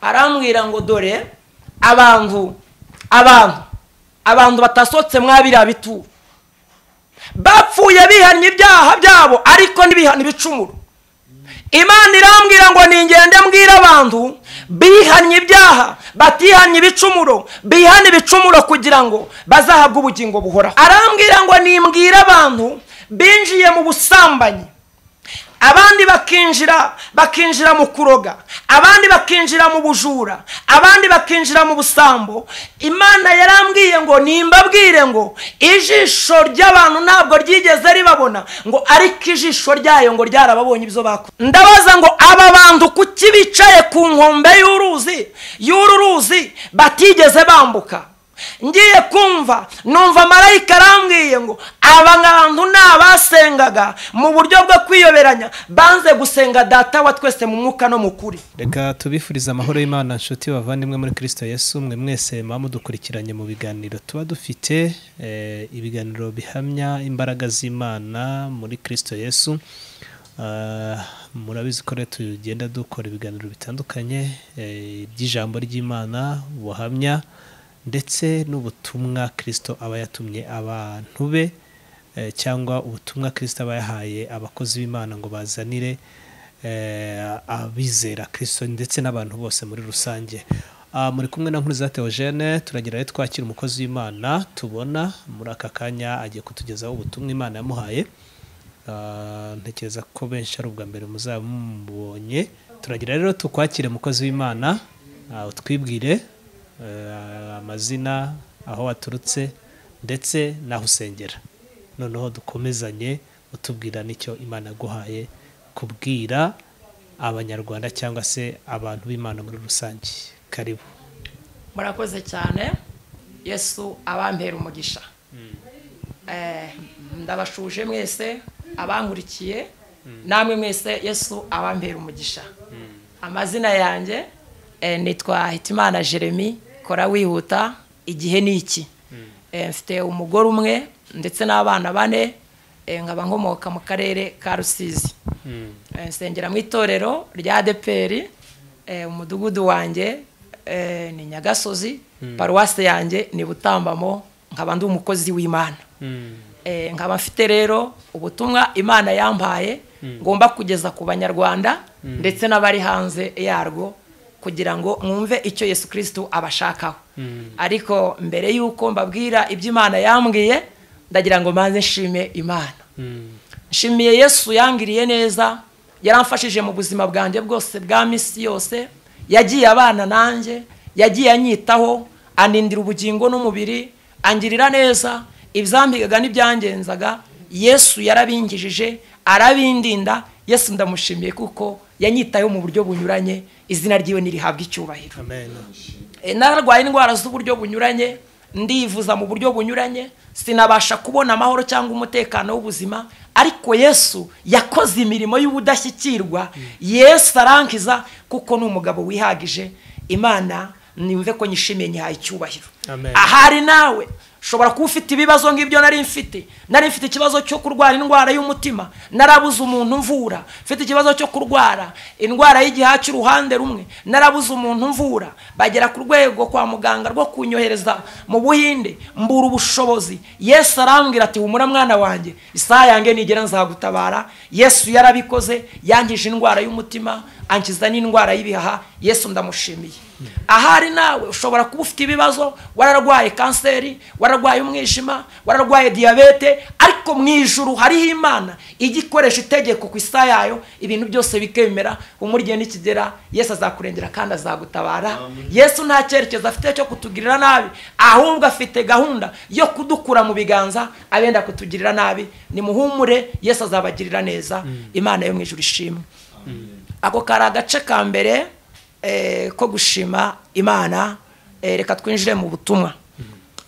arambwira ngo dore abantu batasotse mwabira bituru bapfuye bihannye ibyaha byabo ariko ntibihana ibicumuro. Imana irambwira ngo ningende mbwira abantu bihannye ibyaha batihannye ibicumuro bihana ibicumuro kugira ngo bazahabwe ubugingo buhoraho. Arambwira ngo nimbwira abantu binjiye mu busambanyi, abandi bakinjira mu kuroga, abandi bakinjira mu bujura, abandi bakinjira mu busambo. Imana yarambwiye ngo nimbabwire ngo ijisho ry'abantu ntabwo ryigeze ribabona, ngo ariko ijisho ryayo ngo ryarababonye ibyo bakoze. Ndabaza ngo aba bantu kuki bicaye ku nkombe y'uru ruzi batigeze bambuka? Ngiye kumva numva marayika arambwiye ngo aba bantu nabasengaga mu buryo bwo kwiyoberanya banze gusenga data wa twese mu mwuka no mu kuri. Reka tubifuriza amahoro y'Imana nshuti bavandimwe muri Kristo Yesu, mwe mwese mudukurikiranye mu biganiro tuba dufite ibiganiro bihamya imbaraga z'Imana muri Kristo Yesu. Murabizi ko tugenda dukora ibiganiro bitandukanye by'ijambo ry'Imana, ubuhamya ndetse n'ubutumwa Kristo aba yatumye abantu be, cyangwa ubutumwa Kristo aba yahaye abakozi b'Imana ngo bazanire abizera Kristo ndetse n'abantu bose muri rusange. Muri kumwe na Nkuriza Theogene, turagira twakira umukozi w'Imana tubona muri aka kanya agiye kutugezaho ubutumwa Imana yamuhaye. Ntekereza ko benshi ari ubwa mbere muzamubonye. Turagira rero tukwakire umukozi w'Imana, utwibwire amazina, aho waturutse ndetse naho usengera, noneho dukomezanye utubwira nicyo Imana yaguhaye kubwira abanyarwanda cyangwa se abantu b'Imana muri rusange. Karibu. Murakoze cyane. Yesu abampera umugisha. Ndabashuje mwese abankurikiye, namwe mwese Yesu abampera umugisha. Amazina yanjye nitwa Hitimana Jeremy, kora wihuta, igihe niki. Mfite umugore umwe ndetse n'abana 4, nkaba nkomoka mu karere ka Rusizi. Nsengera mu itorero rya ADEPR, umudugudu wanjye ni Nyagasozi, paruwase yanjye ni Butambamo, nkaba ndi umukozi w'Imana. Nkaba mfite rero ubutumwa Imana yampaye ngomba kugeza ku banyarwanda ndetse n'abari hanze yarwo, kugira ngo mwumve icyo Yesu Kristo abashakaho. Ariko mbere yuko mbabwira ibyo Imana yambwiye, ndagira ngo manze nshime Imana. Nshimiye Yesu yangiriye neza, yaramfashije mu buzima bwanjye bwose bwa misi yose, yagiye abana nanjye, yagiye anyitaho, anindira ubugingo n'umubiri, angirira neza, ibyambigaga n'ibyangenzaga Yesu yarabingijije, arabindinda. Yesu ndamushimiye kuko yanyitayeho mu buryo bunyuranye, izina ryiwe nirihabwa icyubahiro. Amen. Nararwaye indwara z'uburyo bunyuranye, ndivuza mu buryo bunyuranye, sinabasha kubona amahoro cyangwa umutekano w'ubuzima, ariko Yesu yakoze imirimo y'ubudashyikirwa. Yesu arankiza kuko ni umugabo wihagije. Imana nimve ko nyishimiye nyihaye icyubahiro. Ahari nawe shobora kuba ufite ibibazo ngibyo nari mfite ikibazo cyo kurwara indwara y'umutima, narabuze umuntu mvura. Mfite ikibazo cyo kurwara indwara y'igihaha cy'uruhande rumwe, narabuze umuntu mvura. Bagera ku rwego kwa muganga rwo kunyohereza mu Buhinde, mbura ubushobozi. Yesu arambwira ati humura mwana wanjye, isaha yanjye nigera nzagutabara. Yesu yarabikoze, yangije indwara y'umutima, ankiza n'indwara y'ibihaha. Yesu ndamushimiye. Ahari nawe ushobora kuba ufite ibibazo, wararwaye kanseri, wararwaye umwijima, wararwaye diabete, ariko mu ijuru hariho Imana igikoresha itegeko ku isaha yayo, ibintu byose bikemera. Umurigiye nikigera Yesu azakurengera kandi azagutabara. Yesu nta cyerekezo afite cyo kutugirira nabi, ahubwo afite gahunda yo kudukura mu biganza abenda kutugirira nabi. Nimuhumure, Yesu azabagirira neza. Imana yo mu ijuru ishimwe. Ako kari agace ka mbere ko gushima Imana. Reka twinjire mu butumwa.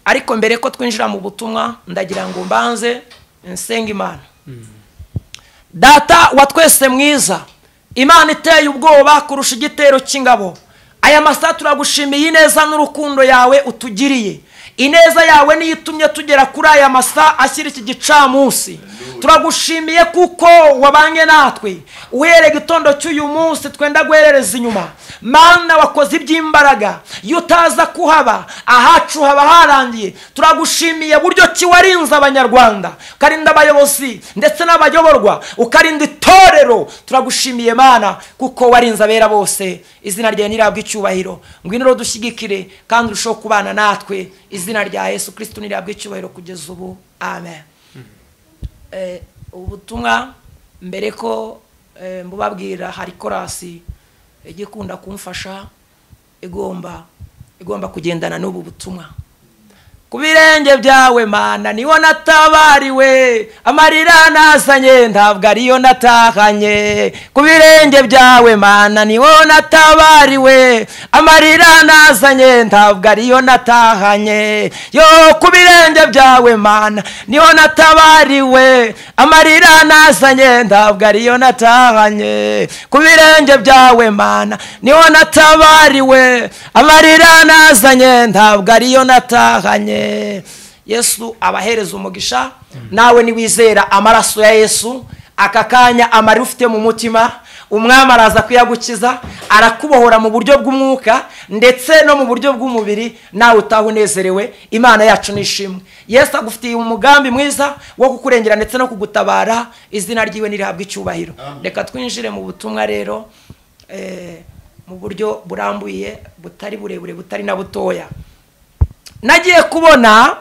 Ariko mbere ko twinjira mu butumwa, ndagira ngo mbanze nsenga Imana. Data wa twese mwiza, Imana iteye ubwoba kurusha igitero cy'ingabo, aya masaha turagushimiye ineza n'urukundo yawe utugiriye. Ineza yawe niyo itumye tugera kuri aya masaha ashyira iki gicamunsi. turagushimiye kuko wabanye natwe uhereye igitondo cy'uyu munsi twenda guherereza inyuma. Mana, wakoze iby'imbaraga, iyo utaza kuhaba ahacu haba harangiye. Turagushimiye buryo ki warinze abanyarwanda, ukarinda abayobozi ndetse n'abayoborwa, ukarinda itorero. Turagushimiye Mana kuko warinze abera bose. Izina ryawe nirabwe icyubahiro. Ngwino rero dushyigikire kandi urusheho kubana natwe. Izina rya Yesu Kristo nirabwe icyubahiro kugeza ubu. Amen. Ubutumwa mbere ko mbubabwira, hari korasi igikunda kumfasha igomba kugendana n'ubu butumwa. Ku birenge byawe Mana niho natabariwe, amarira nazanye ntabwo ariyo natahanye. Ku birenge byawe Mana niho natabariwe, amarira nazanye ntabwo ariyo natahanye. Yo, ku birenge byawe Mana niho natabariwe, amarira nazanye ntabwo ariyo natahanye. Ku birenge byawe Mana niho natabariwe, amarira nazanye ntabwo ariyo natahanye. Yesu abahereza umugisha. Nawe niwizera amaraso ya Yesu, aka kanya amarira ufite mu mutima umwami araza kuyagukiza, arakubohora mu buryo bw'umwuka ndetse no mu buryo bw'umubiri, nawe utaha unezerewe. Imana yacu nishimwe. Yesu agufitiye umugambi mwiza wo kukurengera ndetse no kugutabara. Izina ryiwe nirihabwe icyubahiro. Reka twinjire mu butumwa rero mu buryo burambuye, butari burebure butari na butoya. Nagiye kubona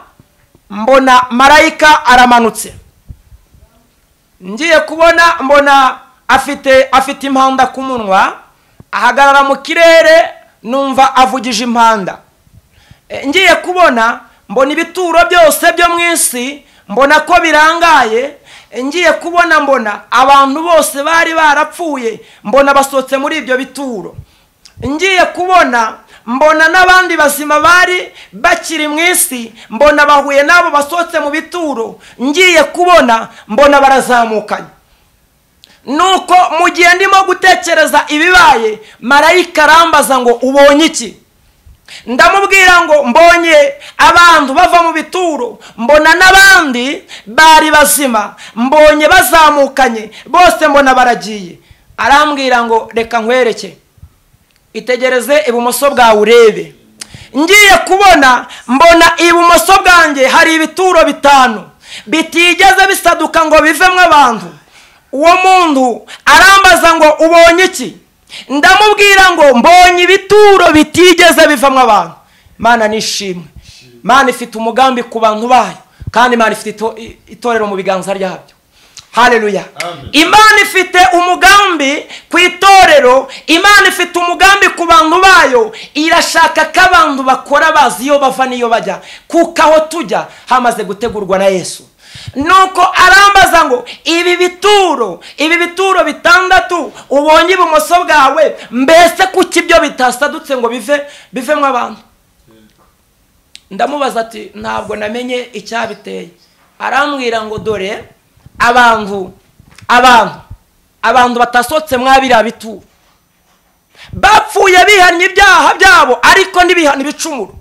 mbona marayika aramanutse. Ngiye kubona mbona afite impanda ku munwa, ahagarara mu kirere, numva avugije impanda. Ngiye kubona mbona ibituro byose byo mu isi, mbona ko birangaye. Ngiye kubona mbona abantu bose bari barapfuye, mbona basohotse muri ibyo bituro. Ngiye kubona mbona n'abandi bazima bari bakiri mu isi, mbona bahuye nabo basohotse mu bituro. Ngiye kubona mbona barazamukanye. Nuko mu gihe ndimo gutekereza ibibaye, marayika arambaza ngo ubonye iki? Ndamubwira ngo mbonye abantu bava mu bituro, mbona n'abandi bari bazima, mbonye bazamukanye bose, mbona baragiye. Arambwira ngo reka nkwereke, itegereze ibumoso bwawe urebe. Ngiye kubona mbona ibumoso bwanjye hari ibituro 5 bitigeze bisaduka ngo bivemo abantu. Uwo muntu arambaza ngo ubonye iki? Ndamubwira ngo mbonye ibituro bitigeze bivamo abantu. Mana nishimwe. Mana ifite umugambi ku bantu bayo, kandi Mana ifite itorero mu biganza ryabyo. Haleluya. Imana ifite umugambi ku itorero, Imana ifite umugambi ku bantu bayo. Irashaka ko abantu bakora bazi iyo bava n'iyo bajya, kuko aho tujya hamaze gutegurwa na Yesu. Nuko arambaza ngo ibi bituro 6 ubonye ibumoso bwawe, mbese kuki ibyo bitasadutse ngo bivemo abantu? Ndamubaza ati ntabwo namenye icyabiteye. Arambwira ngo dore abantu batasohotse mwabira bituro bapfuye bihannye ibyaha byabo, ariko ntibihana ibicumuro.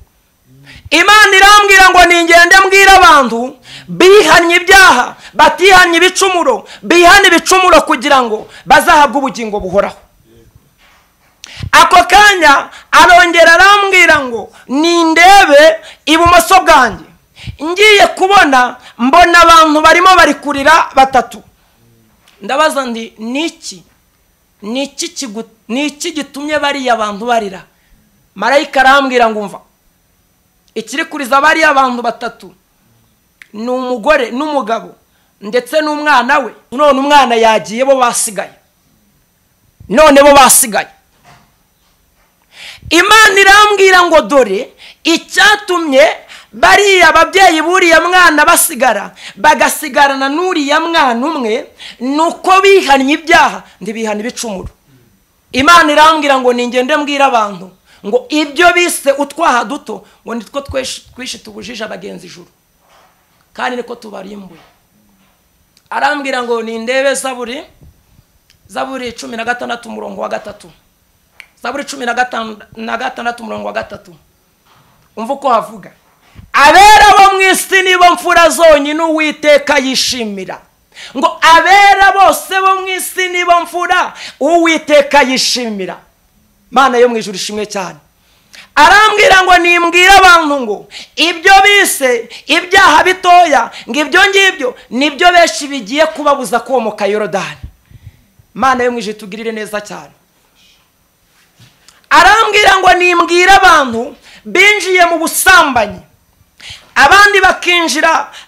Imana irambwira ngo ningende mbwira abantu bihannye ibyaha, batihannye ibicumuro, bihana ibicumuro kugira ngo bazahabwe ubugingo buhoraho. Ako kanya arongera arambwira ngo nindebe ibumoso bwanjye. Ngiye kubona mbona abantu barimo bari kurira 3. Ndabaza ndi niki gitumye bariya abantu barira? Marayika arambwira ngo umva, ikiri kuriza bariya abantu 3 ni umugore n'umugabo ndetse n'umwana we. None umwana yagiye, bo basigaye. Imana irambwira ngo dore icyatumye bariya ababyeyi buriya mwana basigara, bagasigarana n'uriya mwana umwe, nuko bihannye ibyaha ntibihana ibicumuro. Imana irambwira ngo ningende mbwira abantu ngo ibyo bise utwaha duto ngo nitwo twishe tubujije abagenzi ijuru, kandi niko tubarimbuye. Arambwira ngo nindebe Zaburi 16 umurongo wa 3. Zaburi 16 umurongo wa 3. Umva uko havuga: abera bo mu isi nibo mfura zonyine Uwiteka yishimira. ngo abera bose bo mu isi nibo mfura Uwiteka yishimira. Mana yo mu ijuru ishimwe cyane. Arambwira ngo nimbwira abantu ngo ibyo bise ibyaha bitoya ngo ibyo ngibyo nibyo benshi bigiye kubabuza komoka Yorodani. Mana yo mu ijuru tugirire neza cyane. Arambwira ngo nimbwira abantu binjiye mu busambanyi, abandi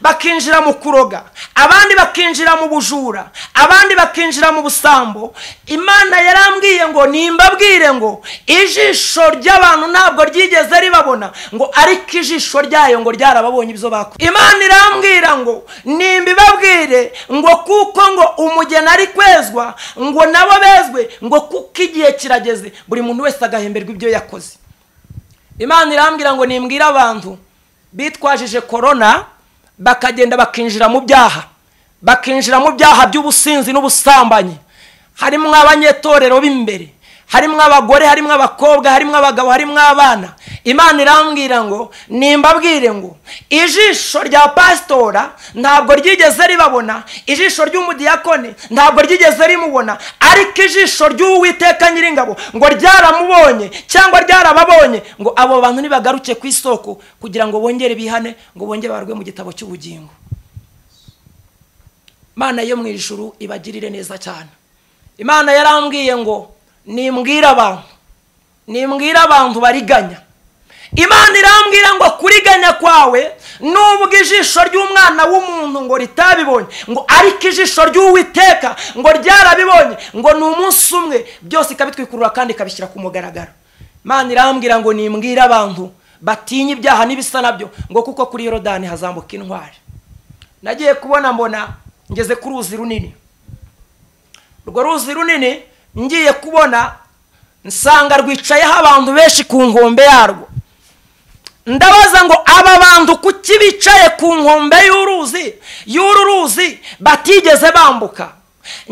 bakinjira mu kuroga, abandi bakinjira mu bujura, abandi bakinjira mu busambo. Imana yarambwiye ngo nimbabwire ngo ijisho ry'abantu ntabwo ryigeze ribabona, ngo ariko ijisho ryayo ngo ryarababonye ibyo bakora. Imana irambwira ngo nimbibabwire ngo kuko ngo umugeni ari kwezwa ngo nabo bezwe, ngo kuko igihe kirageze buri muntu wese agahemberwa ibyo yakoze. Imana irambwira ngo nimbwira abantu bitwajije korona bakagenda bakinjira mu byaha by'ubusinzi n'ubusambanyi. Harimo abanyetorero b'imbere, harimo abagore, harimo abakobwa, harimo abagabo, harimo abana. Imana irambwira ngo nimbabwire ngo ijisho rya pastora ntabwo ryigeze ribabona, ijisho ry'umudiyakone ntabwo ryigeze rimubona, ariko ijisho ry'Uwiteka Nyiringabo ngo ryaramubonye cyangwa ryarababonye. Ngo abo bantu nibagaruke ku isoko kugira ngo bongere bihane, ngo bongere barwe mu gitabo cy'ubugingo. Mana yo mu ijuru ibagirire neza cyane. Imana yarambwiye ngo nimbwira abantu bariganya. Imana irambwira ngo kuriganya kwawe nubwo ijisho ry'umwana w'umuntu ngo ritabibonye, ngo ariko ijisho ry'Uwiteka ngo ryarabibonye, ngo ni umunsi umwe byose ikabitwikurura kandi ikabishyira ku mugaragaro. Imana irambwira ngo nimbwira abantu batinya ibyaha n'ibisa nabyo, ngo kuko kuri Yorodani hazambuka intwari. Nagiye kubona mbona ngeze ku ruzi runini. Urwo ruzi runini ngiye kubona nsanga rwicayeho abantu benshi ku nkombe yarwo. Ndabaza ngo aba bantu kuki bicaye ku nkombe y'uru ruzi batigeze bambuka?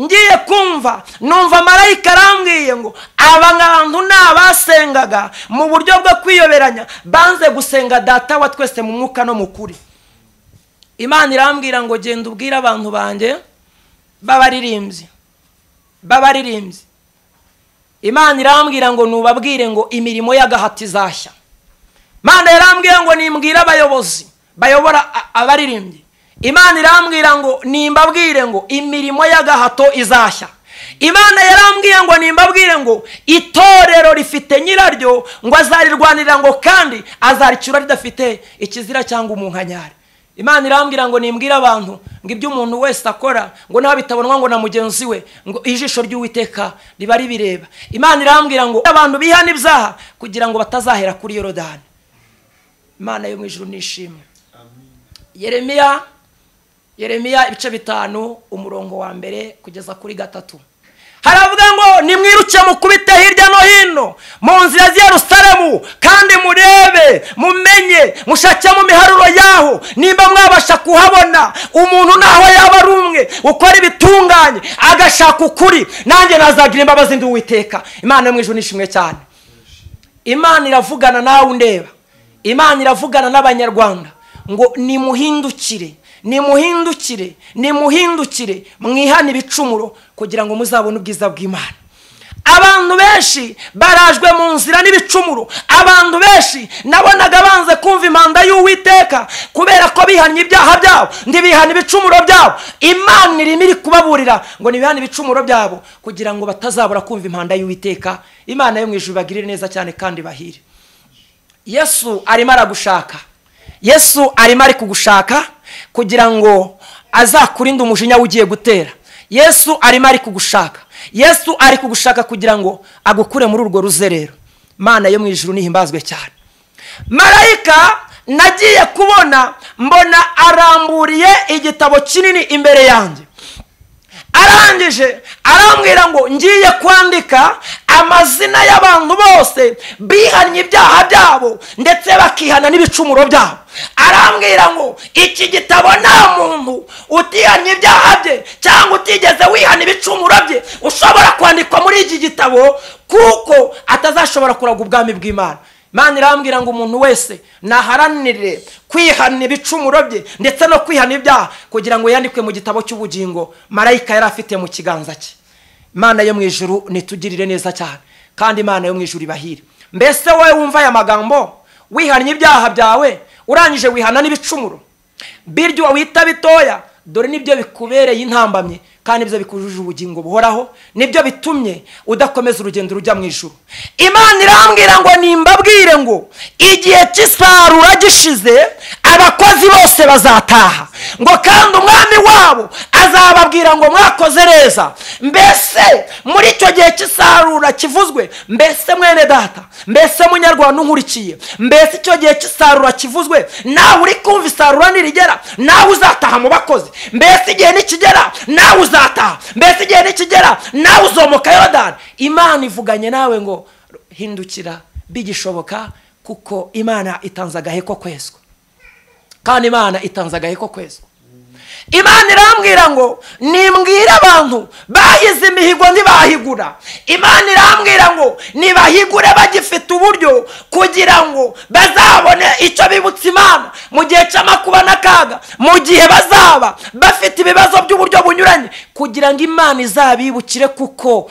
Ngiye kumva numva marayika arambwiye ngo aba bantu nabasengaga mu buryo bwo kwiyoberanya, banze gusenga Data wa twese mu mwuka no mu kuri. Imana irambwira ngo genda ubwira abantu banjye b'abaririmbyi. Imana irambwira ngo nubabwire ngo imirimo y'agahato izashya. Imana yarambwira ngo nimbwira abayobozi bayobora abaririmbyi. Imana irambwira ngo nimbabwire ngo imirimo y'agahato izashya. Imana yarambwira ngo nimbabwire ngo itorero rifite nyiraryo ngo azarirwanira ngo kandi azaricyura ridafite ikizira cyangwa umunkanyari. Imana irambwira ngo nimbwira abantu ngo ibyo umuntu wese akora ngo naho bitabonwa ngo na mugenzi we, ngo ijisho ry'Uwiteka riba ribireba. Imana irambwira ngo abantu bihana ibyaha kugira ngo batazahera kuri Yorodani. Imana yo mu ijuru nishimwe. Yeremiya ibice 5 umurongo wa mbere kugeza kuri 3. Haravuga ngo nimwiruke mukubite hirya no hino mu nzira z'i Yerusalemu, kandi murebe mumenye mushake mu miharuro yaho nimba mwabasha kuhabona umuntu naho yaba ari umwe ukora ibitunganye agashaka ukuri, nanjye nazagira imbabazi ndi Uwiteka. Imana yo mu ijuru nishimwe cyane. Imana iravugana nawe undeba. Imana iravugana n'abanyarwanda ngo nimuhindukire mwihana ibicumuro kugira ngo muzabone ubwiza bw'Imana. Abantu benshi barajwe mu nzira n'ibicumuro. Abantu benshi nabonaga banze kumva impanda y'Uwiteka kubera ko bihanye ibyaha byabo, ndibihana ibicumuro byabo. Imana iri kubaburira ngo nibihane ibicumuro byabo kugira ngo batazabura kumva impanda y'Uwiteka. Imana yo mu ijuru bagirire neza cyane kandi bahire. Yesu arimo aragushaka. Yesu arimo ari kugushaka kugira ngo azakurinde umujinya ugiye gutera. Yesu arimo ari kugushaka. Yesu ari kugushaka kugira ngo agukure muri urwo ruzerero. Mana yo mu ijuru nihimbazwe cyane. Marayika nagiye kubona mbona aramburiye igitabo kinini imbere yanjye. Arangije arambwira ngo ngiye kwandika amazina y'abantu bose bihanye ibyaha byabo ndetse bakihana n'ibicumuro byabo. Arambwira ngo iki gitabo nta muntu utihanye ibyaha bye cyangwa utigeze wihana ibicumuro bye ushobora kwandikwa muri iki gitabo, kuko atazashobora kuraga ubwami bw'Imana. Imana irambwira ngo umuntu wese naharanire kwihana ibicumuro bye ndetse no kwihana ibyaha kugira ngo yandikwe mu gitabo cy'ubugingo marayika yari afite mu kiganza cye. Imana yo mu ijuru nitugirire neza cyane, kandi Imana yo mu ijuru ibahire. Mbese wowe wumva aya magambo wihannye ibyaha byawe urangije wihana n'ibicumuro biryo wita bitoya, dore nibyo bikubereye intambamye kandi ibyo bikujuje ubugingo buhoraho, nibyo bitumye udakomeza urugendo rujya mu ijuru. Imana irambwira ngo nimbabwire ngo igihe cy'isarura gishize abakozi bose bazataha, ngo kandi umwami wabo azababwira ngo mwakoze neza. Mbese muri icyo gihe cy'isarura kivuzwe, mbese mwene data, mbese munyarwanda unkurikiye, mbese icyo gihe cy'isarura kivuzwe, nawe uri kumva isarura nirigera nawe uzataha mu bakozi. Mbese igihe nikigera nawe uzataha, mbese igihe nikigera nawe uzomoka Yorodani. Imana ivuganye nawe ngo hindukira bigishoboka, kuko Imana itanze agahe ko kwezwa, kandi Imana itanze agahe ko kwezwa. Imana irambwira ngo nimbwire abantu bahize imihigo ntibahigura. Imana irambwira ngo nibahigure bagifite uburyo kugira ngo bazabone icyo bibutsa Imana mu gihe cy'amakuba n'akaga, mu gihe bazaba bafite ibibazo by'uburyo bunyuranye, kugira ngo Imana izabibukire kuko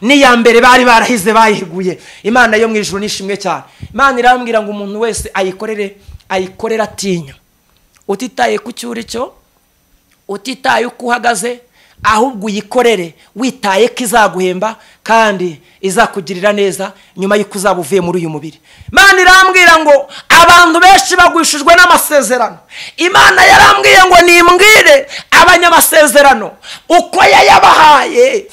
niya mbere bari barahize bayihiguye. Imana yo mu ijuru nishimwe cyane. Imana irambwira ngo umuntu wese ayikorera atinya, utitaye ku cyuri cyo, utitaye uko uhagaze, ahubwo uyikorere witaye ko izaguhemba kandi izakugirira neza nyuma y'uko uzaba uvuye muri uyu mubiri. Imana irambwira ngo abantu benshi bagwishijwe n'amasezerano. Imana yarambwiye ngo nimbwire abanyamasezerano uko yayabahaye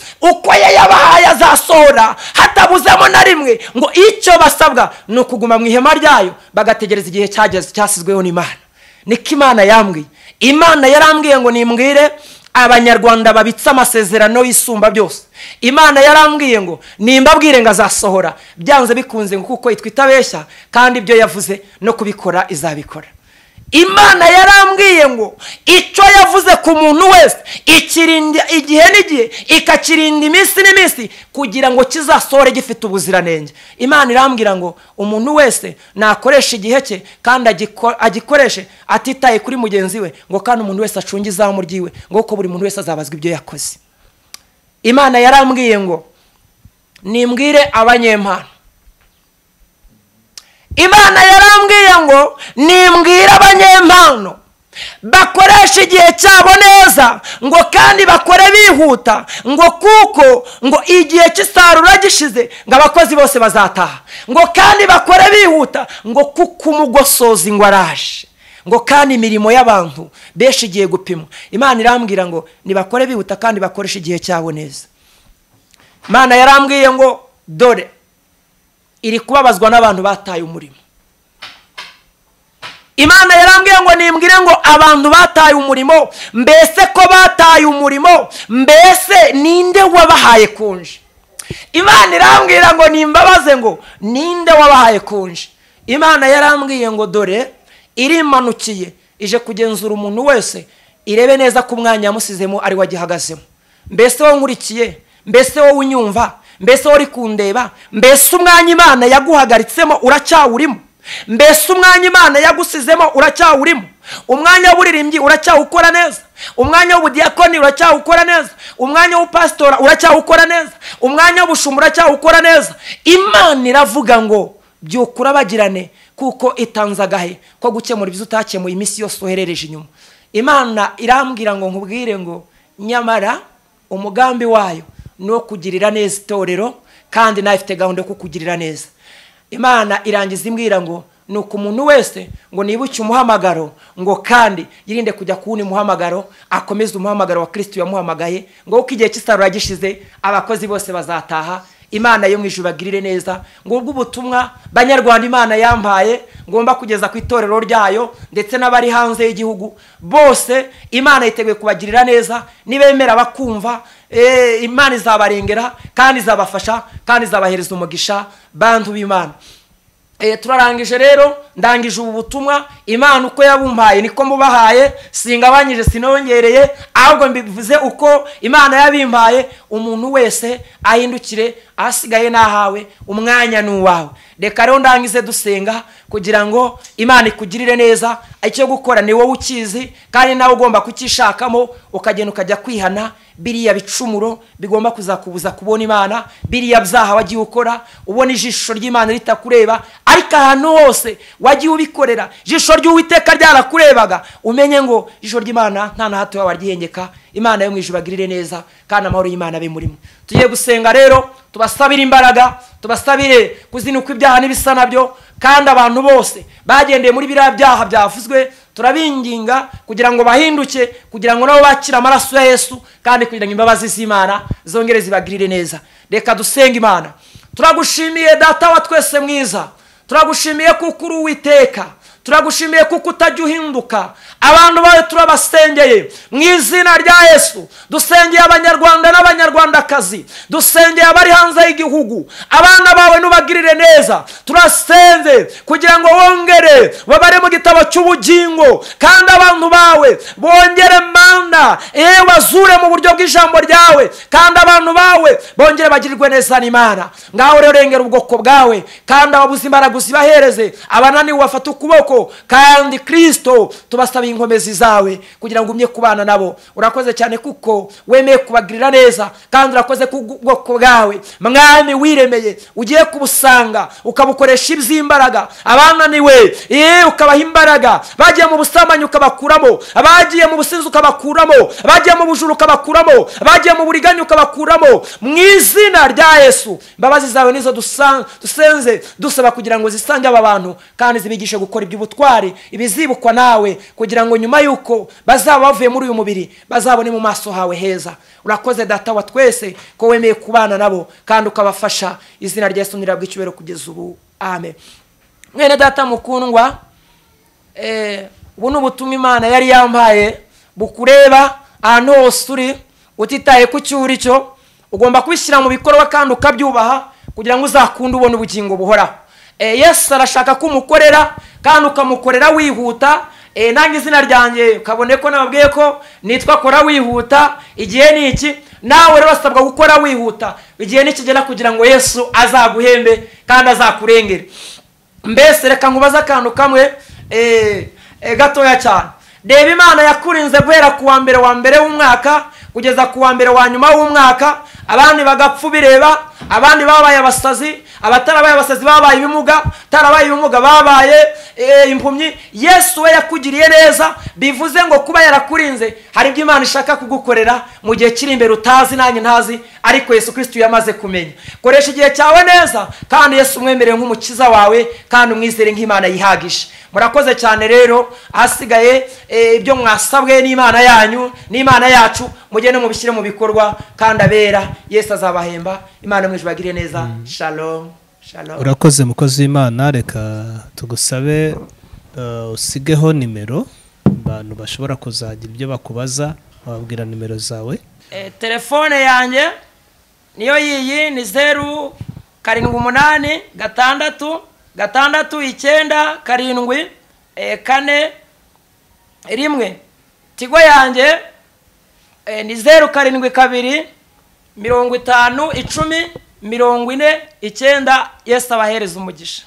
azasohora hatabuzemo na rimwe, ngo icyo basabwa ni ukuguma mu ihema ryayo bagategereza igihe cyasizweho n'Imana. Niko Imana yambwiye. Imana yarambwiye ngo nimbwire abanyarwanda babitse amasezerano y'isumba byose. Imana yarambwiye ngo nimbabwire ngo azasohora byanze bikunze, ngo kuko itwa itabeshya kandi ibyo yavuze no kubikora izabikora. Imana yarambwiye ngo icyo yavuze ku muntu wese ikirinda igihe n'igihe, ikakirinda iminsi n'iminsi kugira ngo kizasohore gifite ubuziranenge. Imana irambwira ngo umuntu wese nakoresha igihe cye kandi agikoreshe atitaye kuri mugenzi we, ngo kandi umuntu wese acunge izamu ryiwe, ngo kuko buri muntu wese azabazwa ibyo yakoze. Imana yarambwiye ngo nimbwire abanyempano. Imana yarambwiye ngo nimbwire abanyempano bakoresha igihe cyabo neza, ngo kandi bakore bihuta, ngo kuko ngo igihe cy'isarura gishize ngo abakozi bose bazataha, ngo kandi bakore bihuta, ngo kuko umugosozi ngo araje, ngo kandi imirimo y'abantu benshi igiye gupimwa. Imana irambwira ngo nibakore bihuta kandi bakoresha igihe cyabo neza. Imana yarambwiye ngo dore iri kubabazwa n'abantu bataye umurimo. Imana yarambwiye ngo nimbwire ngo abantu bataye umurimo, mbese ko bataye umurimo, mbese ninde wabahaye kunje? Imana irambwira ngo nimbabaze ngo ninde wabahaye kunje? Imana yarambwiye ngo dore irimanukiye ije kugenzura umuntu wese, irebe neza ko umwanya yamusizemo ari wagihagazemo. Mbese wowe nkurikiye, mbese wowe unyumva, mbese wowe uri kundeba, mbese umwanya Imana yaguhagaritsemo uracyawurimo? Mbese umwanya Imana yagusizemo uracyawurimo? Umwanya w'uburirimbyi uracyawukora neza? Umwanya w'ubudiyakoni uracyawukora neza? Umwanya w'upasitora uracyawukora neza? Umwanya w'ubushumba uracyawukora neza? Imana iravuga ngo byukura bagirane, kuko itanze agahe ko gukemura ibyo utakemuye iminsi yose uherereje inyuma. Imana irambwira ngo nkubwire ngo nyamara umugambi wayo no kugirira neza itorero, kandi nawe ifite gahunda yo kukugirira neza. Imana irangiza imbwira ngo nuko umuntu wese ngo nibuke umuhamagaro, ngo kandi yirinde kujya kuwundi muhamagaro, akomeze umuhamagaro wa Kristo yamuhamagaye, ngo uko igihe cy'isarura gishize abakozi bose bazataha. Imana yo mu ijuru bagirire neza. ngo ubwo ubutumwa banyarwanda Imana yampaye ngomba kugeza ku itorero ryayo ndetse n'abari hanze y'igihugu bose, Imana yiteguye kubagirira neza. Nibemera bakumva, Imana izabarengera kandi izabafasha kandi izabahereza umugisha bantu b'Imana. Turarangije rero, ndangije ubu butumwa. Imana uko yabumpaye niko mubahaye, singabanyije sinongereye, ahubwo mbivuze uko Imana yabimpaye. Umuntu wese ahindukire ahasigaye nahawe, umwanya ni uwawe. Reka rero ndangize dusenga kugira ngo Imana ikugirire neza. Icyo gukora ni wowe ukizi, kandi nawe ugomba kukishakamo, ukagenda ukajya kwihana biriya bicumuro bigomba kuzakubuza kubona Imana, biriya byaha wagiye ukora ubona ijisho ry'Imana ritakureba, ariko ahantu hose wagiye ubikorera ijisho ry'Uwiteka ryarakurebaga, umenye ngo ijisho ry'Imana nta na hato waryihengeka. Imana yo mu ijuru bagirire neza, kandi amahoro y'Imana abe muri mwe. Tugiye gusenga rero, tubasabire imbaraga, tubasabire kuzinuka ibyaha n'ibisa nabyo, kandi abantu bose bagendeye muri biriya byaha byavuzwe turabinginga kugira ngo bahinduke, kugira ngo nabo bakire amaraso ya Yesu, kandi kugira ngo imbabazi z'Imana zongere zibagirire neza. Reka dusenge. Imana, turagushimiye Data wa twese mwiza, turagushimiye kuko uri Uwiteka, turagushimiye kuko utajya uhinduka. Abantu bawe turabasengeye mu izina rya Yesu. Dusengeye abanyarwanda n'abanyarwandakazi, dusengeye abari hanze y'igihugu, abana bawe nubagirire neza. Turasenze kugira ngo wongere babare mu gitabo cy'ubugingo, kandi abantu bawe bongere Mana bazure mu buryo bw'ijambo ryawe, kandi abantu bawe bongere bagirirwe neza n'Imana. Ngaho rero rengera ubwoko bwawe, kandi ababuze imbaraga uzibahereze, abananiwe bafata ukuboko, kandi Kristo tubasabiye inkomezi zawe kugira ngo umye kubana nabo. Urakoze cyane kuko wemeye kubagirira neza, kandi urakoze ku bwoko bwawe Mwami wiremeye ugiye kubusanga ukabukoresha iby'imbaraga. Abananiwe ukabaha imbaraga, bagiye mu busambanyi ukabakuramo, abagiye mu businzi ukabakuramo, abagiye mu bujuru ukabakuramo, abagiye mu buriganya ukabakuramo, mu izina rya Yesu. Imbabazi zawe nizo dusenze dusaba kugira ngo zisange aba bantu, kandi zibigishe gukora iby'ubutwari, ibizibukwa nawe, kugira ngo nyuma yuko bazaba bavuye muri uyu mubiri bazabone mu maso hawe heza. Urakoze Data wa twese ko wemeye kubana nabo, kandi ukabafasha. Izina rya Yesu nirabwa icyubahiro kugeza ubu, amen. Mwene Data mukundwa, ubu ni ubutumwa Imana yari yampaye bukureba ahantu hose uri, utitaye ku cyo uri cyo. Ugomba kubishyira mu bikorwa kandi ukabyubaha, kugira ngo uzakunde ubone ubugingo buhoraho. Yesu arashaka ko umukorera, kandi ukamukorera wihuta. Nange izina ryanjye kabone ko nababwiye ko nitwa Kora Wihuta. Igihe ni iki, nawe rero basabwa gukora wihuta. Igihe nikigera kugira ngo Yesu azaguhembe kandi azakurengere. Mbese reka nkubaza akantu kamwe gatoya cyane. Reba, Imana yakurinze guhera ku wa mbere w'umwaka kugeza ku wa mbere wa nyuma w'umwaka. Abandi bagapfa bireba, abandi babaye abasazi, abatarabaye abasazi babaye ibimuga, tarabaye ibimuga babaye impumyi. Yesu we yakugiriye neza, bivuze ngo kuba yarakurinze hari ibyo Imana ishaka kugukorera mu gihe kiri imbere utazi, nanjye ntazi, ariko Yesu Kristo yamaze kumenya. Koresha igihe cyawe neza, kandi Yesu umwemerere nk'umukiza wawe, kandi umwizere nk'Imana yihagisha. Murakoze cyane rero, ahasigaye ibyo mwasabwe n'Imana yanyu n'Imana yacu mugende mubishyire mu bikorwa, kandi abera Yesu azabahemba. Imana mwijwe bagire neza. Shalom. Shalom. Urakoze mukozi w'Imana. Reka tugusabe usigeho nimero abantu bashobora kuzagira ibyo bakubaza, wabwira nimero zawe. Telefone yanjye niyo yiyi, ni 078 6 9 7 4 1. Tigo yanjye ni 072 50 10 49. Yesu abahereza umugisha.